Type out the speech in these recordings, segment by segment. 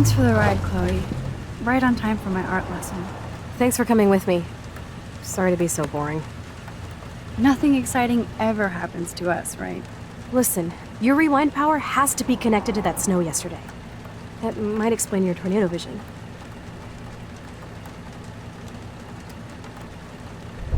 Thanks for the ride, Chloe. Right on time for my art lesson. Thanks for coming with me. Sorry to be so boring. Nothing exciting ever happens to us, right? Listen, your rewind power has to be connected to that snow yesterday. That might explain your tornado vision.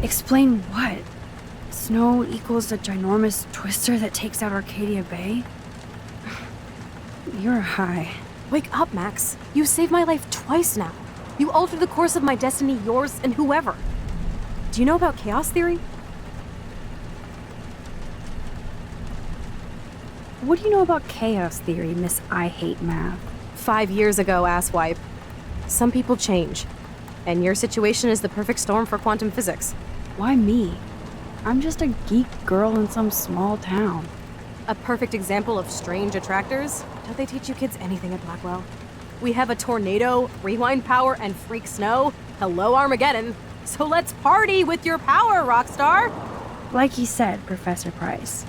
Explain what? Snow equals a ginormous twister that takes out Arcadia Bay? You're high. Wake up, Max. You saved my life twice now. You altered the course of my destiny, yours, and whoever. Do you know about chaos theory? What do you know about chaos theory, Miss I Hate Math? 5 years ago, asswipe. Some people change. And your situation is the perfect storm for quantum physics. Why me? I'm just a geek girl in some small town. A perfect example of strange attractors? Don't they teach you kids anything at Blackwell? We have a tornado, rewind power, and freak snow. Hello, Armageddon. So let's party with your power, Rockstar! Like you said, Professor Price,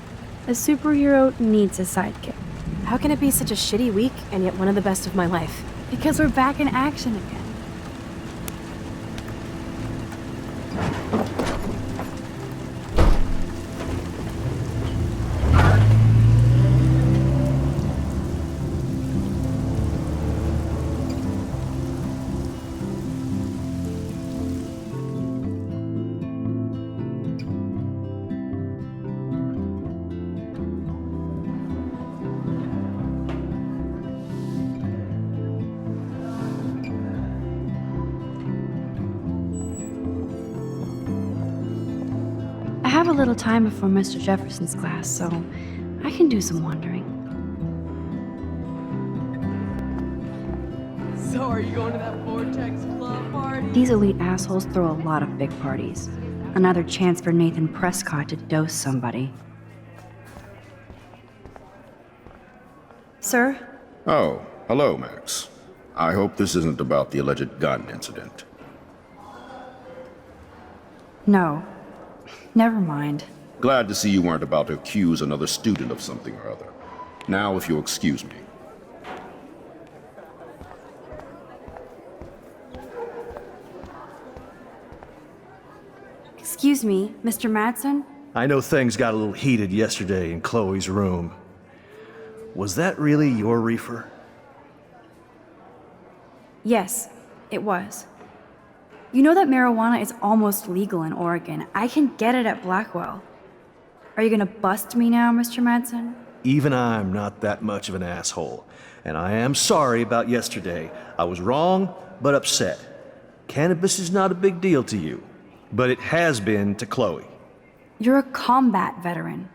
a superhero needs a sidekick. How can it be such a shitty week and yet one of the best of my life? Because we're back in action again. I have a little time before Mr. Jefferson's class, so I can do some wandering. So are you going to that Vortex Club party? These elite assholes throw a lot of big parties. Another chance for Nathan Prescott to dose somebody. Sir? Oh, hello, Max. I hope this isn't about the alleged gun incident. No. Never mind. Glad to see you weren't about to accuse another student of something or other. Now, if you'll excuse me. Excuse me, Mr. Madsen? I know things got a little heated yesterday in Chloe's room. Was that really your reefer? Yes, it was. You know that marijuana is almost legal in Oregon. I can get it at Blackwell. Are you gonna bust me now, Mr. Madsen? Even I'm not that much of an asshole. And I am sorry about yesterday. I was wrong, but upset. Cannabis is not a big deal to you, but it has been to Chloe. You're a combat veteran.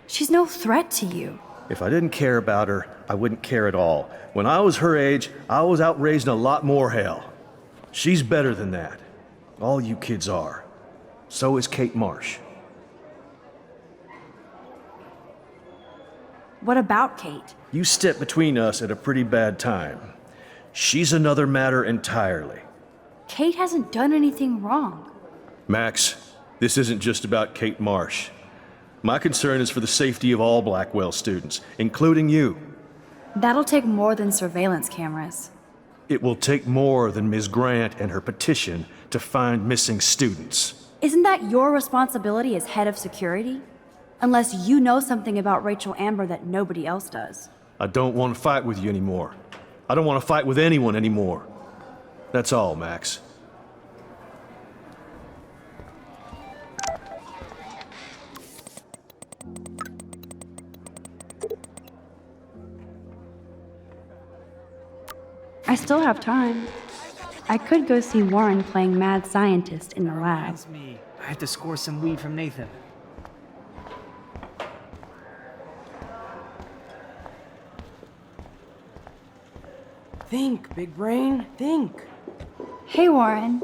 She's no threat to you. If I didn't care about her, I wouldn't care at all. When I was her age, I was out raising a lot more hell. She's better than that. All you kids are. So is Kate Marsh. What about Kate? You stepped between us at a pretty bad time. She's another matter entirely. Kate hasn't done anything wrong. Max, this isn't just about Kate Marsh. My concern is for the safety of all Blackwell students, including you. That'll take more than surveillance cameras. It will take more than Ms. Grant and her petition to find missing students. Isn't that your responsibility as head of security? Unless you know something about Rachel Amber that nobody else does. I don't want to fight with you anymore. I don't want to fight with anyone anymore. That's all, Max. I still have time. I could go see Warren playing mad scientist in the lab. That's me. I have to score some weed from Nathan. Think, big brain, think. Hey, Warren.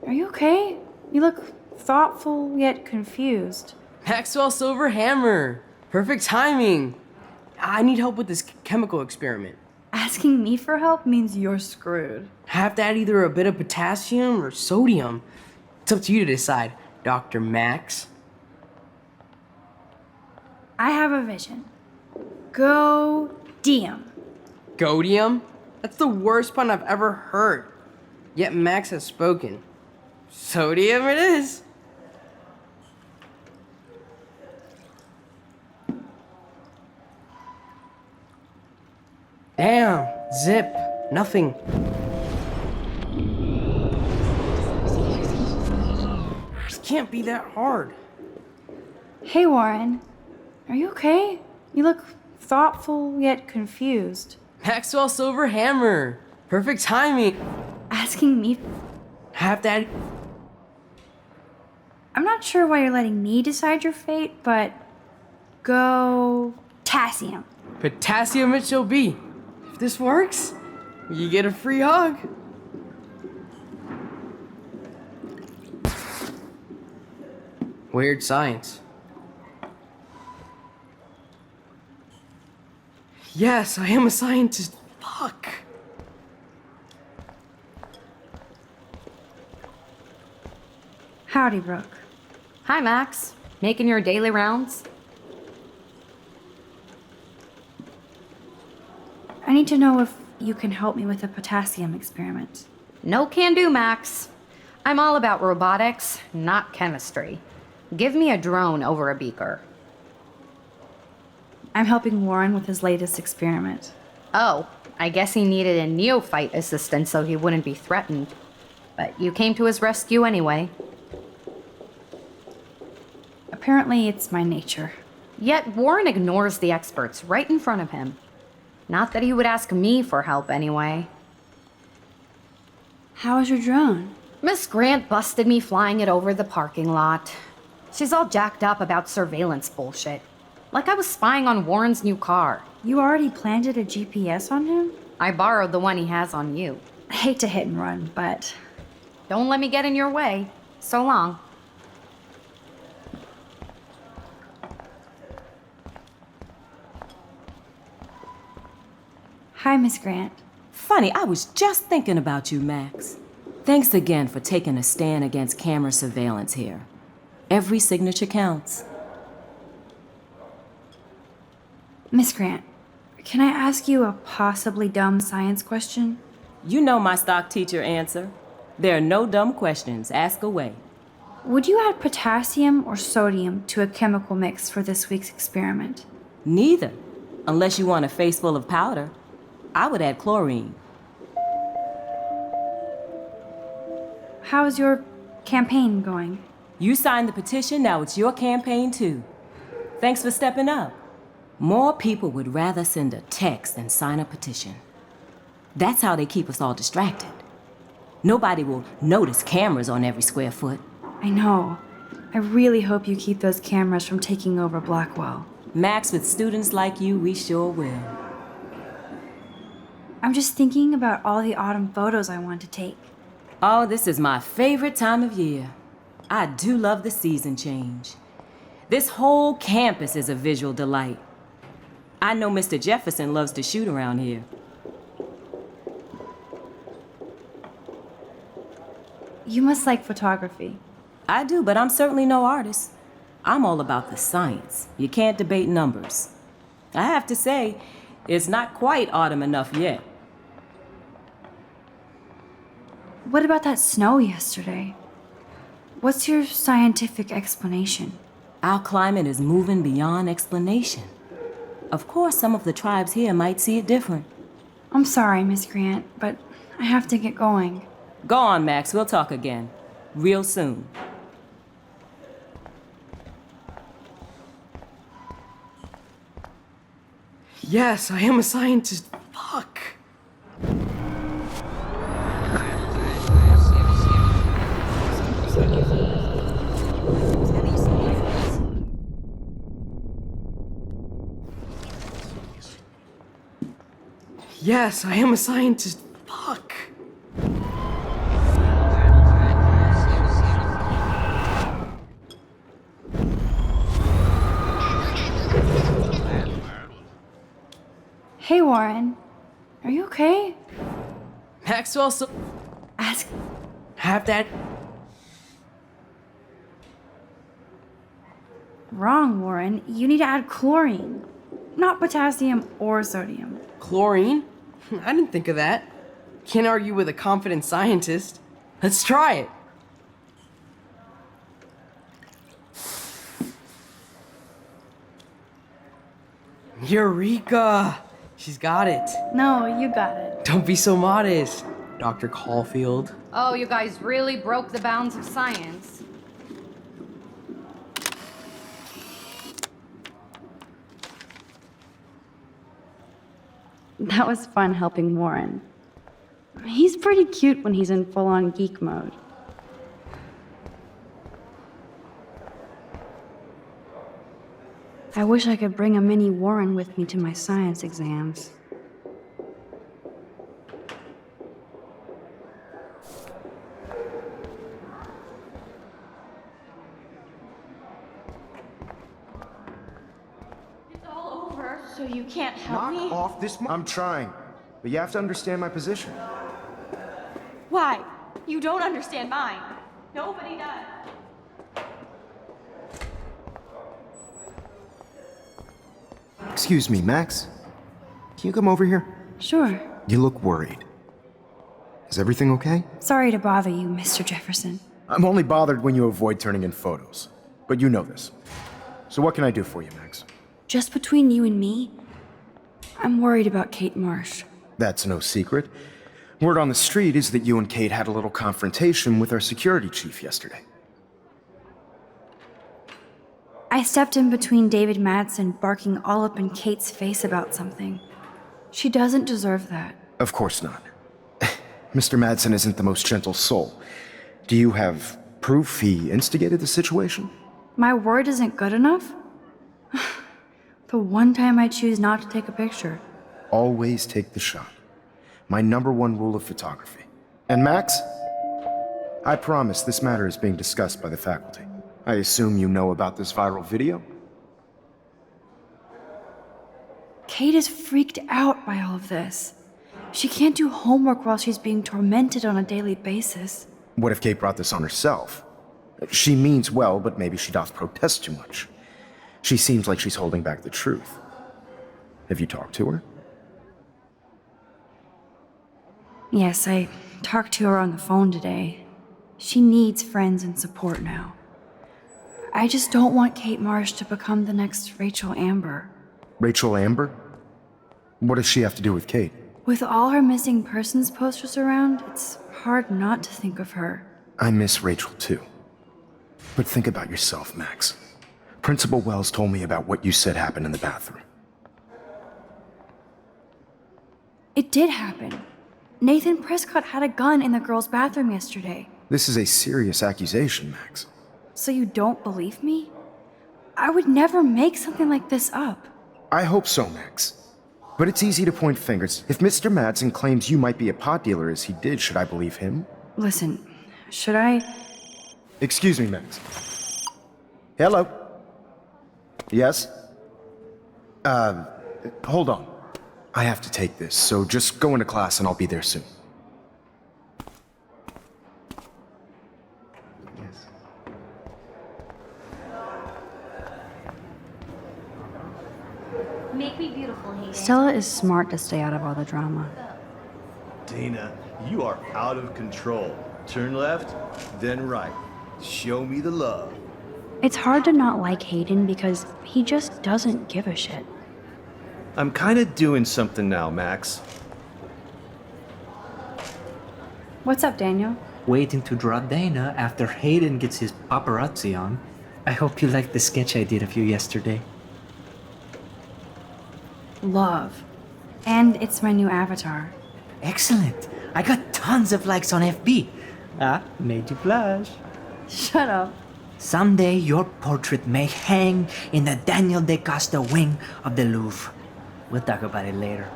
Are you okay? You look thoughtful yet confused. Maxwell Silver Hammer. Perfect timing. I need help with this chemical experiment. Asking me for help means you're screwed. Have to add either a bit of potassium or sodium. It's up to you to decide, Dr. Max. I have a vision. Go DM. Godium? That's the worst pun I've ever heard. Yet Max has spoken. Sodium it is. Damn, zip, nothing. This can't be that hard. Hey, Warren. Are you okay? You look thoughtful yet confused. Maxwell Silver Hammer. Perfect timing. Asking me. Have that. I'm not sure why you're letting me decide your fate, but go potassium. Potassium it shall be. If this works, you get a free hug. Weird science. Yes, I am a scientist. Fuck. Howdy, Brooke. Hi, Max. Making your daily rounds? I need to know if you can help me with the potassium experiment. No can do, Max. I'm all about robotics, not chemistry. Give me a drone over a beaker. I'm helping Warren with his latest experiment. Oh, I guess he needed a neophyte assistant so he wouldn't be threatened. But you came to his rescue anyway. Apparently, it's my nature. Yet Warren ignores the experts right in front of him. Not that he would ask me for help anyway. How is your drone? Miss Grant busted me flying it over the parking lot. She's all jacked up about surveillance bullshit. Like I was spying on Warren's new car. You already planted a GPS on him? I borrowed the one he has on you. I hate to hit and run, but Don't let me get in your way. So long. hi, Miss Grant. Funny, I was just thinking about you, Max. Thanks again for taking a stand against camera surveillance here. Every signature counts. Miss Grant, can I ask you a possibly dumb science question? You know my stock teacher answer. There are no dumb questions. Ask away. Would you add potassium or sodium to a chemical mix for this week's experiment? Neither, unless you want a face full of powder. I would add chlorine. How's your campaign going? You signed the petition, now it's your campaign too. Thanks for stepping up. More people would rather send a text than sign a petition. That's how they keep us all distracted. Nobody will notice cameras on every square foot. I know. I really hope you keep those cameras from taking over Blackwell. Max, with students like you, we sure will. I'm just thinking about all the autumn photos I want to take. Oh, this is my favorite time of year. I do love the season change. This whole campus is a visual delight. I know Mr. Jefferson loves to shoot around here. You must like photography. I do, but I'm certainly no artist. I'm all about the science. You can't debate numbers. I have to say, it's not quite autumn enough yet. What about that snow yesterday? What's your scientific explanation? Our climate is moving beyond explanation. Of course, some of the tribes here might see it different. I'm sorry, Miss Grant, but I have to get going. Go on, Max. We'll talk again. Real soon. Yes, I am a scientist. Fuck. Yes, I am a scientist. Fuck. Hey, Warren. Are you okay? Maxwell, Ask. have that. Wrong, Warren. You need to add chlorine. Not potassium or sodium. Chlorine? I didn't think of that. Can't argue with a confident scientist. Let's try it. Eureka! She's got it. No, you got it. Don't be so modest, Dr. Caulfield. Oh, you guys really broke the bounds of science. That was fun helping Warren. He's pretty cute when he's in full-on geek mode. I wish I could bring a mini Warren with me to my science exams. It's all over, so you can't help me? Knock off this. I'm trying, but you have to understand my position. Why? You don't understand mine. Nobody does. Excuse me, Max. Can you come over here? Sure. You look worried. Is everything okay? Sorry to bother you, Mr. Jefferson. I'm only bothered when you avoid turning in photos. But you know this. So what can I do for you, Max? Just between you and me, I'm worried about Kate Marsh. That's no secret. Word on the street is that you and Kate had a little confrontation with our security chief yesterday. I stepped in between David Madsen barking all up in Kate's face about something. She doesn't deserve that. Of course not. Mr. Madsen isn't the most gentle soul. Do you have proof he instigated the situation? My word isn't good enough? The one time I choose not to take a picture. Always take the shot. My #1 rule of photography. And Max, I promise this matter is being discussed by the faculty. I assume you know about this viral video? Kate is freaked out by all of this. She can't do homework while she's being tormented on a daily basis. What if Kate brought this on herself? She means well, but maybe she doth protest too much. She seems like she's holding back the truth. Have you talked to her? Yes, I talked to her on the phone today. She needs friends and support now. I just don't want Kate Marsh to become the next Rachel Amber. Rachel Amber? What does she have to do with Kate? With all her missing persons posters around, it's hard not to think of her. I miss Rachel too. But think about yourself, Max. Principal Wells told me about what you said happened in the bathroom. It did happen. Nathan Prescott had a gun in the girls' bathroom yesterday. This is a serious accusation, Max. So you don't believe me? I would never make something like this up. I hope so, Max. But it's easy to point fingers. If Mr. Madsen claims you might be a pot dealer as he did, should I believe him? Listen, should I? Excuse me, Max. Hello? Yes? Hold on. I have to take this, so just go into class and I'll be there soon. Make me beautiful, Hayden. Stella is smart to stay out of all the drama. Dana, you are out of control. Turn left, then right. Show me the love. It's hard to not like Hayden because he just doesn't give a shit. I'm kind of doing something now, Max. What's up, Daniel? Waiting to draw Dana after Hayden gets his paparazzi on. I hope you liked the sketch I did of you yesterday. Love. And it's my new avatar. Excellent. I got tons of likes on FB. Made you blush. Shut up. Someday your portrait may hang in the Daniel de Costa wing of the Louvre. We'll talk about it later.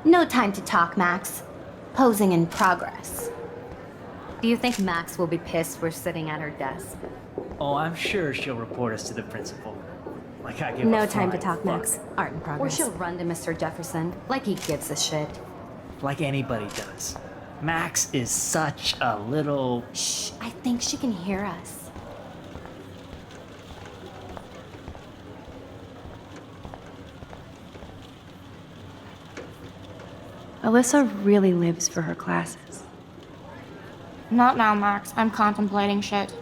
No time to talk, Max. Posing in progress. Do you think Max will be pissed we're sitting at her desk? Oh, I'm sure she'll report us to the principal. Like I give No a time to flying talk, fuck. Max. Art in progress. Or she'll run to Mr. Jefferson, like he gives a shit. Like anybody does. Max is such a little... Shh, I think she can hear us. Alyssa really lives for her classes. Not now, Max. I'm contemplating shit.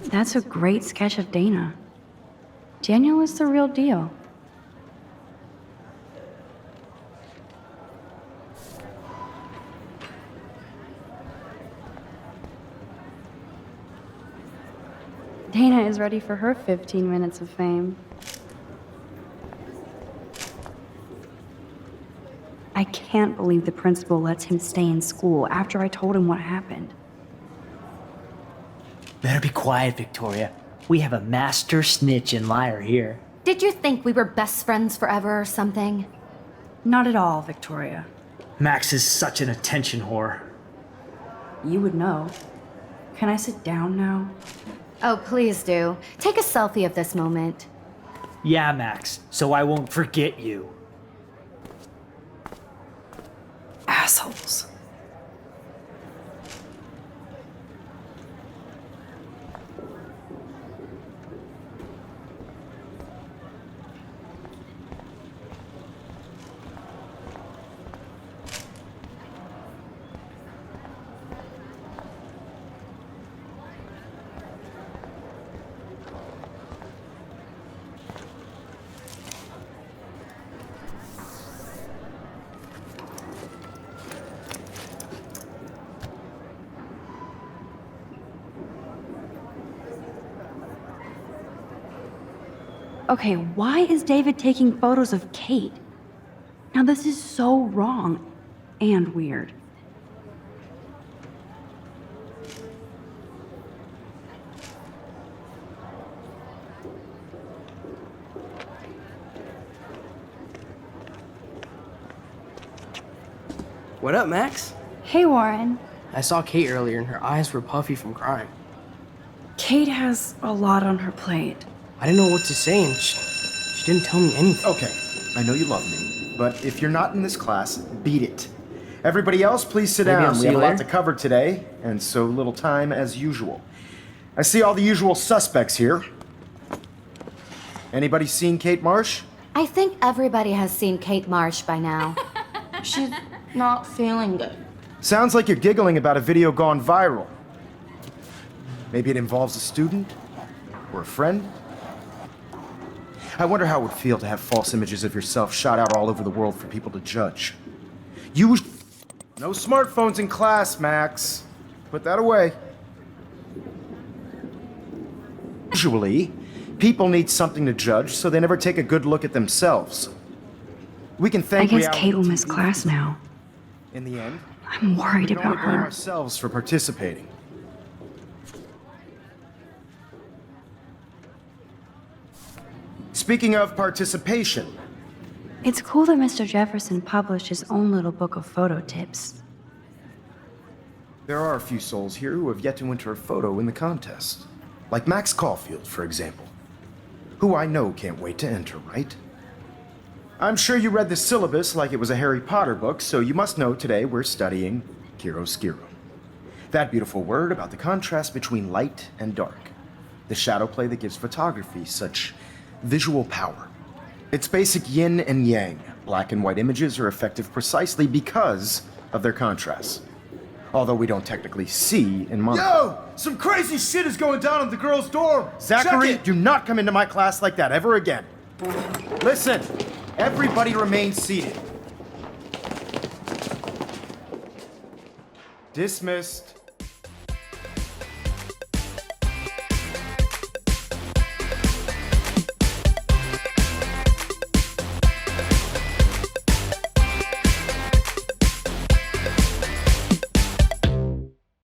That's a great sketch of Dana. Daniel is the real deal. Dana is ready for her 15 minutes of fame. I can't believe the principal lets him stay in school after I told him what happened. Better be quiet, Victoria. We have a master snitch and liar here. Did you think we were best friends forever or something? Not at all, Victoria. Max is such an attention whore. You would know. Can I sit down now? Oh, please do. Take a selfie of this moment. Yeah, Max, so I won't forget you. Assholes. Okay, why is David taking photos of Kate? Now this is so wrong and weird. What up, Max? Hey, Warren. I saw Kate earlier and her eyes were puffy from crying. Kate has a lot on her plate. I didn't know what to say and she didn't tell me anything. Okay, I know you love me, but if you're not in this class, beat it. Everybody else, please sit Maybe I'll down. see We have you a lot later. to cover today, and so little time as usual. I see all the usual suspects here. Anybody seen Kate Marsh? I think everybody has seen Kate Marsh by now. She's not feeling good. Sounds like you're giggling about a video gone viral. Maybe it involves a student? Or a friend? I wonder how it would feel to have false images of yourself shot out all over the world for people to judge. No smartphones in class, Max. Put that away. Usually, people need something to judge, so they never take a good look at themselves. We can I thank guess reality Kate will miss TV. class now. In the end, I'm worried we can about only blame her. ourselves for participating. Speaking of participation, It's cool that Mr. Jefferson published his own little book of photo tips. there are a few souls here who have yet to enter a photo in the contest. Like Max Caulfield, for example. Who I know can't wait to enter, right? I'm sure you read the syllabus like it was a Harry Potter book, so you must know today we're studying chiaroscuro. That beautiful word about the contrast between light and dark. The shadow play that gives photography such visual power. It's basic yin and yang. Black and white images are effective precisely because of their contrast. Although we don't technically see in monocle. Yo! Some crazy shit is going down in the girls' dorm! Zachary, Check it! do not come into my class like that ever again. Listen, everybody remain seated. Dismissed.